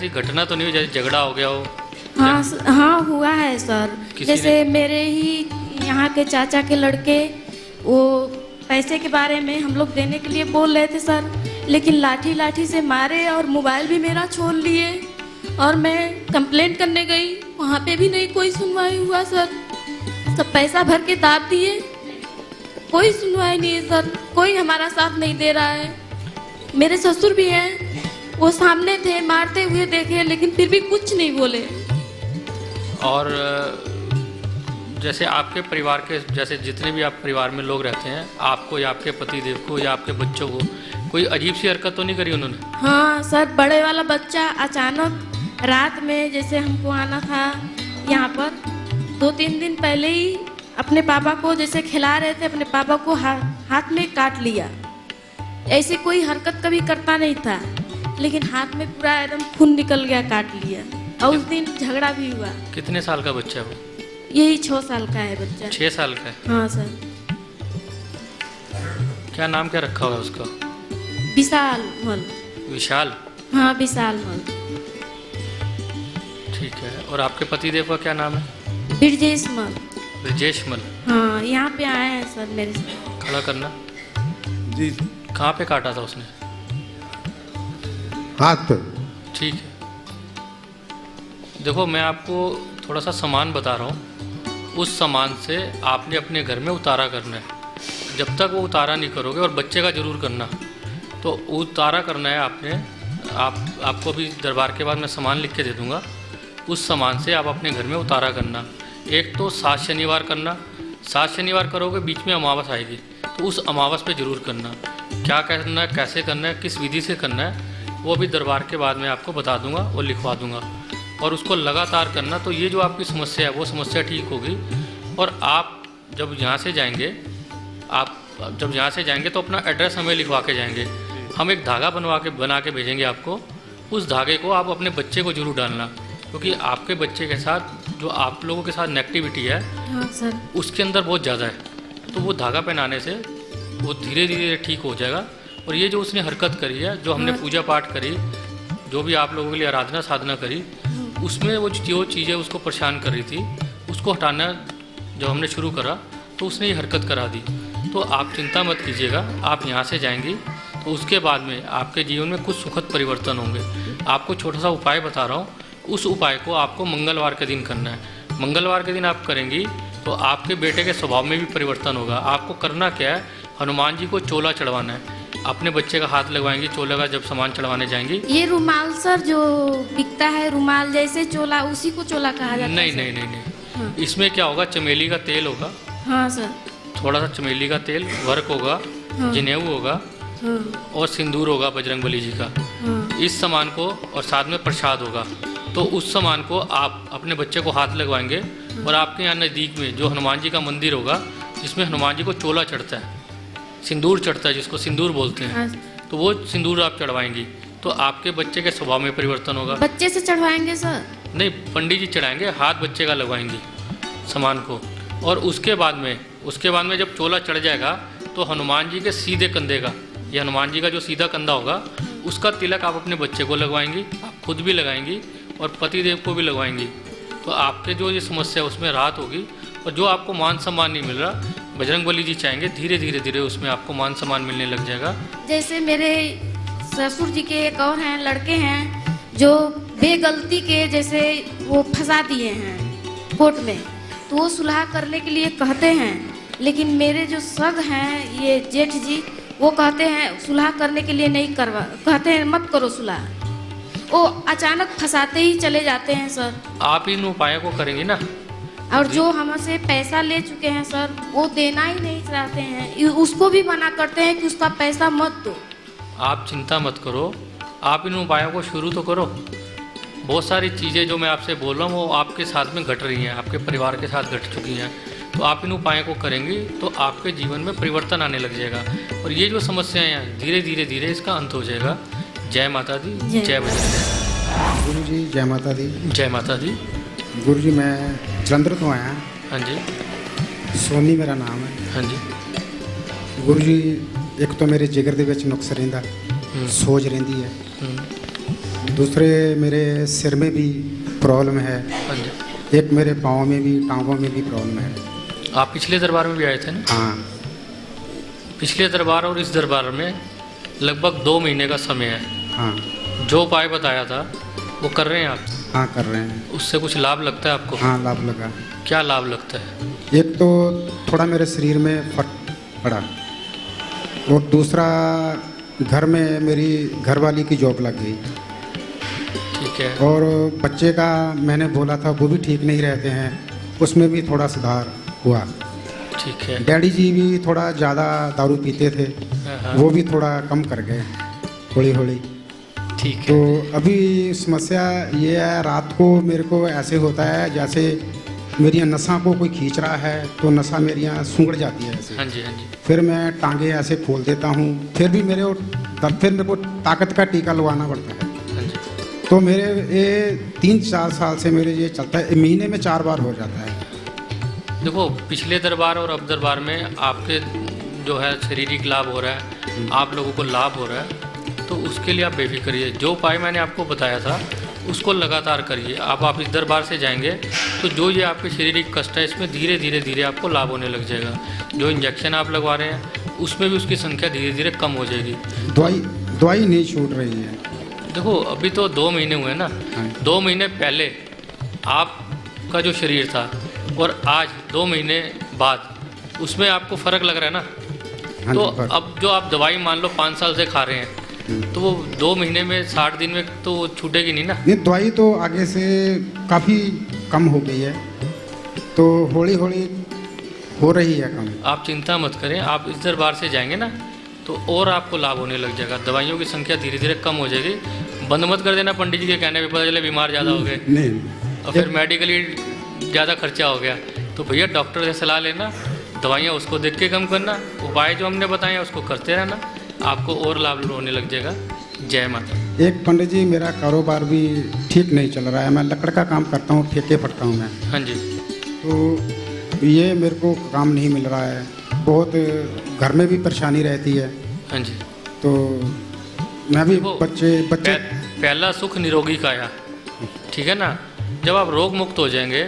ऐसी घटना तो नहीं हुई जैसे झगड़ा हो गया हो? हाँ हाँ हुआ है सर। जैसे ने? मेरे ही यहाँ के चाचा के लड़के वो पैसे के बारे में हम लोग देने के लिए बोल रहे थे सर, लेकिन लाठी लाठी से मारे और मोबाइल भी मेरा छोड़ लिए और मैं कंप्लेंट करने गई, वहाँ पे भी नहीं कोई सुनवाई हुआ सर। सब पैसा भर के दाब दिए, कोई सुनवाई नहीं है सर, कोई हमारा साथ नहीं दे रहा है। मेरे ससुर भी हैं, वो सामने थे, मारते हुए देखे, लेकिन फिर भी कुछ नहीं बोले। और जैसे आपके परिवार के, जैसे जितने भी आप परिवार में लोग रहते हैं, आपको या आपके पतिदेव को या आपके बच्चों को कोई अजीब सी हरकत तो नहीं करी उन्होंने? हाँ सर, बड़े वाला बच्चा अचानक रात में, जैसे हमको आना था यहाँ पर 2-3 दिन पहले ही अपने पापा को जैसे खिला रहे थे, अपने पापा को हाथ में काट लिया। ऐसी कोई हरकत कभी करता नहीं था, लेकिन हाथ में पूरा एकदम खून निकल गया, काट लिया। और उस दिन झगड़ा भी हुआ। कितने साल का बच्चा है वो? यही 6 साल का है बच्चा। 6 साल का है? हाँ सर। क्या नाम क्या रखा हुआ है उसका? विशाल मल। विशाल? हाँ विशाल मल। ठीक है। और आपके पतिदेव का क्या नाम है? ब्रजेश मल। ब्रजेश मल। हाँ, यहाँ पे आए हैं सर मेरे साथ। खड़ा करना जी। कहाँ पे काटा था उसने? हाथ पे। ठीक है। देखो, मैं आपको थोड़ा सा सामान बता रहा हूँ, उस सामान से आपने अपने घर में उतारा करना है। जब तक वो उतारा नहीं करोगे, और बच्चे का ज़रूर करना, तो उतारा करना है आपने। आपको अभी दरबार के बाद मैं सामान लिख के दे दूँगा, उस सामान से आप अपने घर में उतारा करना। एक तो 7 शनिवार करना, 7 शनिवार करोगे, बीच में अमावस आएगी, तो उस अमावस पे ज़रूर करना। क्या करना है, कैसे करना है, किस विधि से करना है, वो भी दरबार के बाद में आपको बता दूंगा और लिखवा दूंगा। और उसको लगातार करना, तो ये जो आपकी समस्या है वो समस्या ठीक होगी। और आप जब यहाँ से जाएंगे, तो अपना एड्रेस हमें लिखवा के जाएंगे। हम एक धागा बना के भेजेंगे आपको। उस धागे को आप अपने बच्चे को जरूर डालना, क्योंकि आपके बच्चे के साथ जो आप लोगों के साथ नेगेटिविटी है, हाँ सर, उसके अंदर बहुत ज़्यादा है। तो वो धागा पहनाने से वो धीरे धीरे ठीक हो जाएगा। और ये जो उसने हरकत करी है, जो हमने पूजा पाठ करी, जो भी आप लोगों के लिए आराधना साधना करी, उसमें वो जो चीज़ें उसको परेशान कर रही थी, उसको हटाना जब हमने शुरू करा तो उसने ये हरकत करा दी। तो आप चिंता मत कीजिएगा, आप यहाँ से जाएंगी तो उसके बाद में आपके जीवन में कुछ सुखद परिवर्तन होंगे। आपको छोटा सा उपाय बता रहा हूँ, उस उपाय को आपको मंगलवार के दिन करना है। मंगलवार के दिन आप करेंगी तो आपके बेटे के स्वभाव में भी परिवर्तन होगा। आपको करना क्या है, हनुमान जी को चोला चढ़वाना है। अपने बच्चे का हाथ लगवाएंगी चोले का, जब सामान चढ़वाने जाएंगी। ये रुमाल सर जो बिकता है, रुमाल जैसे चोला, उसी को चोला कहा जाता है? नहीं। हाँ। इसमें क्या होगा, चमेली का तेल होगा। हाँ सर। थोड़ा सा चमेली का तेल, वर्क होगा, हाँ। जनेऊ होगा, हाँ। और सिंदूर होगा बजरंगबली जी का। हाँ। इस सामान को, और साथ में प्रसाद होगा। तो उस सामान को आप अपने बच्चे को हाथ लगवाएंगे। और आपके यहाँ नज़दीक में जो हनुमान जी का मंदिर होगा, जिसमें हनुमान जी को चोला चढ़ता है, सिंदूर चढ़ता है, जिसको सिंदूर बोलते हैं, तो वो सिंदूर आप चढ़वाएंगी तो आपके बच्चे के स्वभाव में परिवर्तन होगा। बच्चे से चढ़वाएंगे सर? नहीं, पंडित जी चढ़ाएंगे, हाथ बच्चे का लगवाएंगी सामान को। और उसके बाद में जब चोला चढ़ जाएगा तो हनुमान जी के सीधे कंधे का, ये हनुमान जी का जो सीधा कंधा होगा, उसका तिलक आप अपने बच्चे को लगवाएंगी, आप खुद भी लगाएंगी और पतिदेव को भी लगवाएंगी। तो आपके जो ये समस्या है उसमें राहत होगी। और जो आपको मान सम्मान नहीं मिल रहा, बजरंगबली जी चाहेंगे धीरे धीरे उसमें आपको मान सम्मान मिलने लग जाएगा। जैसे मेरे ससुर जी के एक और हैं, लड़के हैं, जो बेगलती के जैसे वो फंसा दिए हैं कोर्ट में, तो वो सुलह करने के लिए कहते हैं, लेकिन मेरे जो सग हैं, ये जेठ जी, वो कहते हैं सुलह करने के लिए नहीं करवा, कहते हैं मत करो सुलह। वो अचानक फंसाते ही चले जाते हैं सर। आप इन उपायों को करेंगे ना? और जो हमसे पैसा ले चुके हैं सर, वो देना ही नहीं चाहते हैं, उसको भी मना करते हैं कि उसका पैसा मत दो। आप चिंता मत करो, आप इन उपायों को शुरू तो करो। बहुत सारी चीज़ें जो मैं आपसे बोल रहा हूँ वो आपके साथ में घट रही हैं, आपके परिवार के साथ घट चुकी हैं। तो आप इन उपायों को करेंगी तो आपके जीवन में परिवर्तन आने लग जाएगा। और ये जो समस्याएं हैं, धीरे धीरे इसका अंत हो जाएगा। जय माता दी, जय बजरंग। गुरु जी जय माता दी। जय माता दी। गुरु जी मैं जलंधर तो आया। हाँ जी। सोनी मेरा नाम है। हाँ जी। गुरु जी, एक तो मेरे जिगर ਦੇ ਵਿੱਚ ਨੁਕਸ ਰਹਿੰਦਾ, ਸੋਜ ਰਹਿੰਦੀ ਹੈ, दूसरे मेरे सिर में भी प्रॉब्लम है, हाँ जी। एक मेरे पाँव में भी, टांगों में भी प्रॉब्लम है। आप पिछले दरबार में भी आए थे ना? हाँ, पिछले दरबार और इस दरबार में लगभग 2 महीने का समय है। हाँ, जो उपाय बताया था वो कर रहे हैं आप? हाँ कर रहे हैं। उससे कुछ लाभ लगता है आपको? हाँ, लाभ लगा। क्या लाभ लगता है? एक तो थोड़ा मेरे शरीर में फर्क पड़ा, और दूसरा घर में मेरी घरवाली की जॉब लग गई, ठीक है। और बच्चे का मैंने बोला था वो भी ठीक नहीं रहते हैं, उसमें भी थोड़ा सुधार हुआ। ठीक है। डैडी जी भी थोड़ा ज़्यादा दारू पीते थे, हाँ। वो भी थोड़ा कम कर गए थोड़ी थोड़ी। ठीक है। तो अभी समस्या ये है, रात को मेरे को ऐसे होता है जैसे मेरी नसां को कोई खींच रहा है, तो नसां मेरी सूंघ जाती है ऐसे। हाँ जी, हाँ जी। फिर मैं टांगे ऐसे खोल देता हूँ, फिर भी फिर मेरे को ताकत का टीका लगवाना पड़ता है। हाँ जी। तो मेरे ये 3-4 साल से मेरे ये चलता है, महीने में 4 बार हो जाता है। देखो, पिछले दरबार और अब दरबार में आपके जो है शारीरिक लाभ हो रहा है, आप लोगों को लाभ हो रहा है, तो उसके लिए आप बेफिक्र रहिए। जो उपाय मैंने आपको बताया था उसको लगातार करिए। आप इस दरबार से जाएंगे तो जो ये आपके शारीरिक कष्ट है, इसमें धीरे धीरे धीरे आपको लाभ होने लग जाएगा। जो इंजेक्शन आप लगवा रहे हैं उसमें भी उसकी संख्या धीरे धीरे कम हो जाएगी। दवाई नहीं छूट रही है। देखो, अभी तो 2 महीने हुए ना। हाँ। 2 महीने पहले आपका जो शरीर था और आज 2 महीने बाद उसमें आपको फ़र्क लग रहा है ना। हाँ तो जी, पर- अब जो आप दवाई मान लो 5 साल से खा रहे हैं, तो वो 2 महीने में 60 दिन में तो वो छूटेगी नहीं ना। ये दवाई तो आगे से काफ़ी कम हो गई है, तो हौली हौली हो रही है कम। आप चिंता मत करें, आप इस दरबार से जाएंगे ना तो और आपको लाभ होने लग जाएगा। दवाइयों की संख्या धीरे धीरे कम हो जाएगी। बंद मत कर देना पंडित जी के कहने पे पता चले बीमार ज़्यादा हो गए नहीं, और फिर मेडिकली ज़्यादा खर्चा हो गया। तो भैया डॉक्टर से सलाह लेना, दवाइयाँ उसको देख के कम करना, उपाय जो हमने बताए हैं उसको करते रहना, आपको और लाभ होने लग जाएगा। जय माता। एक पंडित जी, मेरा कारोबार भी ठीक नहीं चल रहा है। मैं लकड़ का काम करता हूँ, ठेके पड़ता हूँ मैं। हाँ जी। तो ये मेरे को काम नहीं मिल रहा है, बहुत घर में भी परेशानी रहती है। हाँ जी। तो मैं भी देखो, बच्चे पहला सुख निरोगी काया, ठीक है ना। जब आप रोग मुक्त हो जाएंगे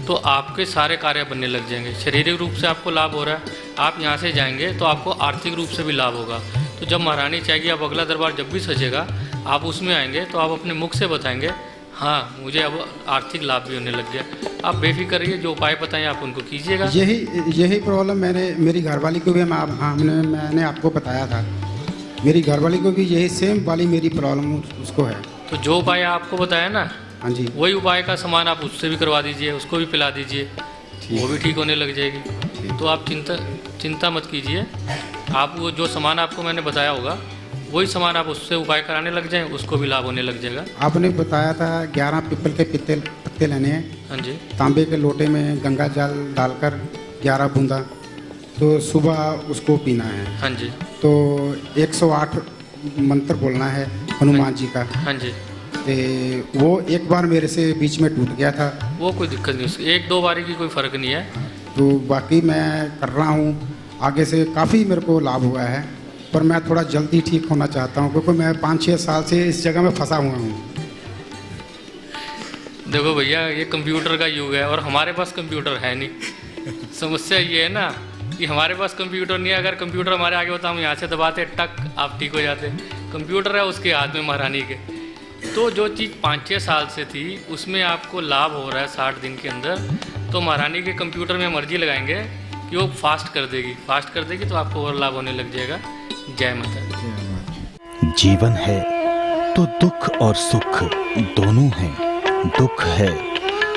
तो आपके सारे कार्य बनने लग जाएंगे। शारीरिक रूप से आपको लाभ हो रहा है, आप यहाँ से जाएंगे तो आपको आर्थिक रूप से भी लाभ होगा। तो जब महारानी चाहेगी, आप अगला दरबार जब भी सजेगा आप उसमें आएंगे तो आप अपने मुख से बताएंगे, हाँ मुझे अब आर्थिक लाभ भी होने लग गया। आप बेफिक्र रहिए, जो उपाय बताएं आप उनको कीजिएगा। यही प्रॉब्लम मेरी घरवाली को भी मैंने आपको बताया था। मेरी घरवाली को भी यही सेम वाली मेरी प्रॉब्लम उसको है। तो जो उपाय आपको बताया ना, हाँ जी, वही उपाय का सामान आप उससे भी करवा दीजिए, उसको भी पिला दीजिए, वो भी ठीक होने लग जाएगी। तो आप चिंता मत कीजिए। आप वो जो सामान आपको मैंने बताया होगा वही सामान आप उससे उपाय कराने लग जाएं, उसको भी लाभ होने लग जाएगा। आपने बताया था 11 पीपल के पत्ते लेने हैं, हाँ जी। तांबे के लोटे में गंगा जल डालकर 11 बूंदा, तो सुबह उसको पीना है। हाँ जी। तो 108 मंत्र बोलना है हनुमान जी का। हाँ जी। वो एक बार मेरे से बीच में टूट गया था। वो कोई दिक्कत नहीं, उसकी 1-2 बारी की कोई फ़र्क नहीं है। तो बाकी मैं कर रहा हूँ, आगे से काफ़ी मेरे को लाभ हुआ है, पर मैं थोड़ा जल्दी ठीक होना चाहता हूँ, क्योंकि मैं 5-6 साल से इस जगह में फंसा हुआ हूँ। देखो भैया, ये कंप्यूटर का युग है और हमारे पास कंप्यूटर है नहीं। समस्या ये है ना कि हमारे पास कंप्यूटर नहीं है। अगर कंप्यूटर हमारे आगे होता हम यहाँ से दबाते, टक आप ठीक हो जाते। कंप्यूटर है उसके हाथ में, महारानी के। तो जो चीज़ 5-6 साल से थी उसमें आपको लाभ हो रहा है 60 दिन के अंदर, तो महारानी के कंप्यूटर में मर्जी लगाएंगे कि वो फास्ट कर देगी तो आपको और लाभ होने लग जाएगा। जय माता। जीवन है तो दुख और सुख दोनों हैं। दुख है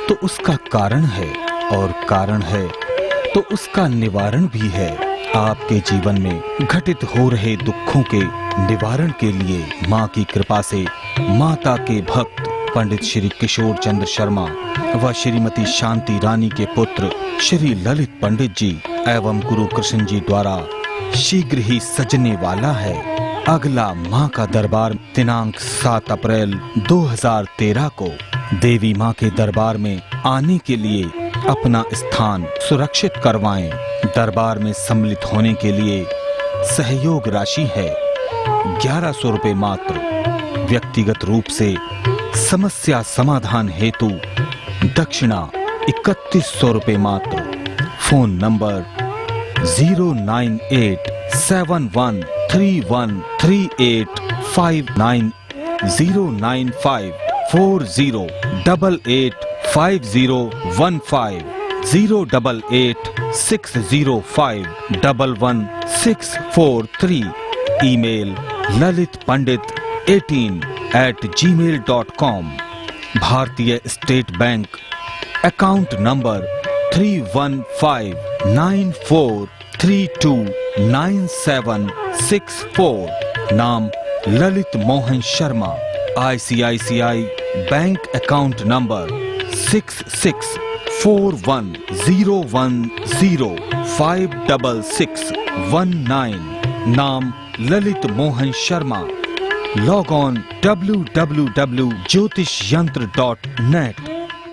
तो उसका कारण है और कारण है तो उसका निवारण भी है। आपके जीवन में घटित हो रहे दुखों के निवारण के लिए माँ की कृपा से माता के भक्त पंडित श्री किशोर चंद्र शर्मा व श्रीमती शांति रानी के पुत्र श्री ललित पंडित जी एवं गुरु कृष्ण जी द्वारा शीघ्र ही सजने वाला है अगला माँ का दरबार। दिनांक 7 अप्रैल 2013 को देवी माँ के दरबार में आने के लिए अपना स्थान सुरक्षित करवाएं। दरबार में सम्मिलित होने के लिए सहयोग राशि है 1100 रुपए मात्र। व्यक्तिगत रूप से समस्या समाधान हेतु दक्षिणा 3100 रुपए मात्र। Phone number 09871313859 09540885015 08860511643। Email lalitpandit18@gmail.com। भारतीय स्टेट बैंक अकाउंट नंबर 315943299764। नाम Lalit Mohan Sharma. ICICI bank account number 664101056619। नाम Lalit Mohan Sharma. Log on www.jyotishyantr.net।